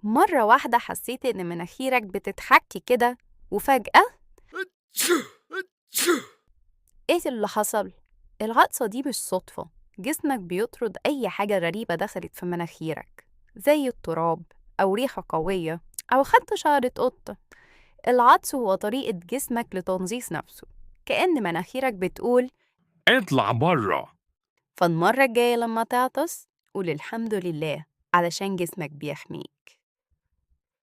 مرة واحدة حسيت إن مناخيرك بتتحكي كده، وفجأة إيه اللي حصل؟ العطسة دي مش صدفة، جسمك بيطرد أي حاجة غريبة دخلت في مناخيرك زي التراب أو ريحة قوية أو حتى شعرة قطة. العطس هو طريقة جسمك لتنظيف نفسه، كأن مناخيرك بتقول. اطلع برا. فالمرة الجاية لما تعطس قول الحمد لله، علشان جسمك بيحميك.